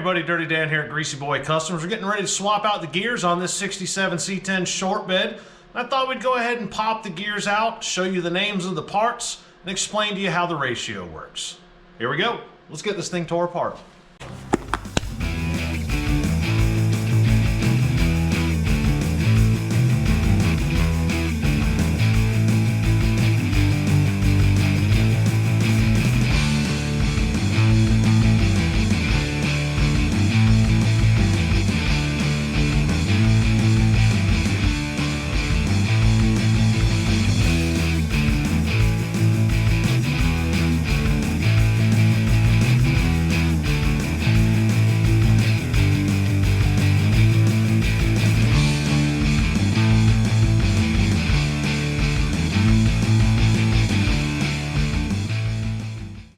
everybody, Dirty Dan here at Greasy Boy Customs. We're getting ready to swap out the gears on this 67 C10 short bed. I thought we'd go ahead and pop the gears out, show you the names of the parts, and explain to you how the ratio works. Here we go. Let's get this thing tore apart.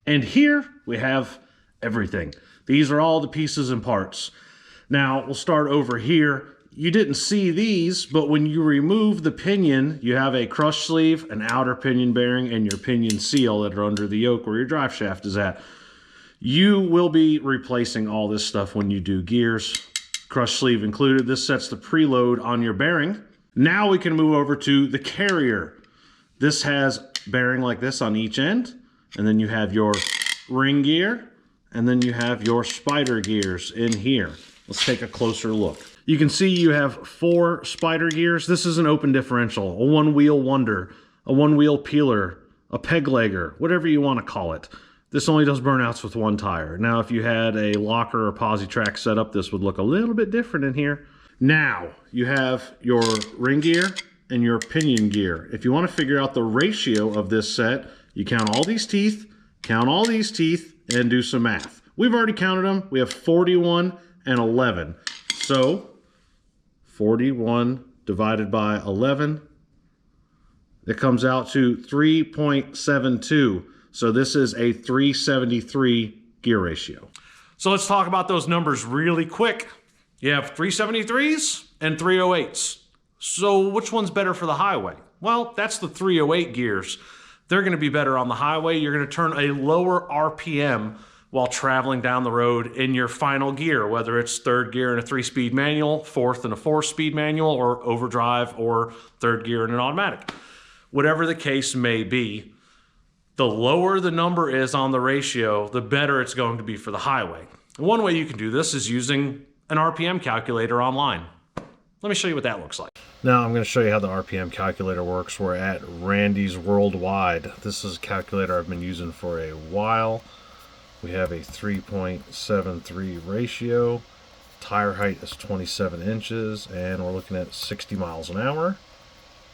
And here we have everything. These are all the pieces and parts. Now we'll start over here. You didn't see these, but when you remove the pinion, you have a crush sleeve, an outer pinion bearing, and your pinion seal that are under the yoke where your drive shaft is at. You will be replacing all this stuff when you do gears, crush sleeve included. This sets the preload on your bearing. Now we can move over to the carrier. This has bearing like this on each end. And then you have your ring gear, and then you have your spider gears in here. Let's take a closer look. You can see you have 4 spider gears. This is an open differential, a one-wheel wonder, a one-wheel peeler, a peg legger, whatever you want to call it. This only does burnouts with 1 tire. Now, if you had a locker or posi track setup, this would look a little bit different in here. Now, you have your ring gear and your pinion gear. If you want to figure out the ratio of this set, you count all these teeth, and do some math. We've already counted them. We have 41 and 11. So 41 divided by 11, it comes out to 3.72. So this is a 373 gear ratio. So let's talk about those numbers really quick. You have 373s and 308s. So which one's better for the highway? Well, that's the 308 gears. They're going to be better on the highway. You're going to turn a lower RPM while traveling down the road in your final gear, whether it's 3rd gear in a 3-speed manual, 4th in a 4-speed manual, or overdrive, or 3rd gear in an automatic. Whatever the case may be, the lower the number is on the ratio, the better it's going to be for the highway. And one way you can do this is using an RPM calculator online. Let me show you what that looks like. Now I'm going to show you how the RPM calculator works. We're at Randy's Worldwide. This is a calculator I've been using for a while. We have a 3.73 ratio. Tire height is 27 inches, and we're looking at 60 miles an hour.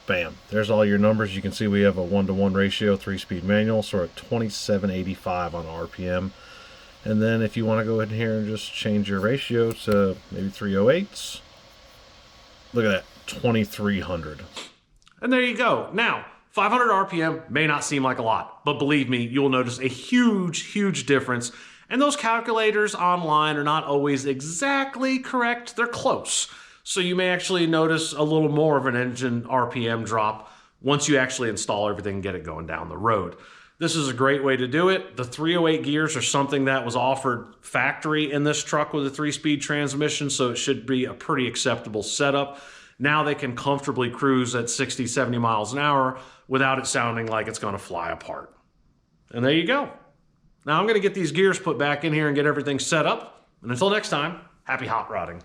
Bam. There's all your numbers. You can see we have a 1-to-1 ratio, 3-speed manual, so we're at 2785 on RPM. And then if you want to go ahead here and just change your ratio to maybe 308s, look at that, 2300. And there you go. Now, 500 RPM may not seem like a lot, but believe me, you'll notice a huge difference. And those calculators online are not always exactly correct. They're close. So you may actually notice a little more of an engine RPM drop once you actually install everything and get it going down the road. This is a great way to do it. The 308 gears are something that was offered factory in this truck with a 3-speed transmission, so it should be a pretty acceptable setup. Now they can comfortably cruise at 60, 70 miles an hour without it sounding like it's going to fly apart. And there you go. Now I'm going to get these gears put back in here and get everything set up. And until next time, happy hot rodding.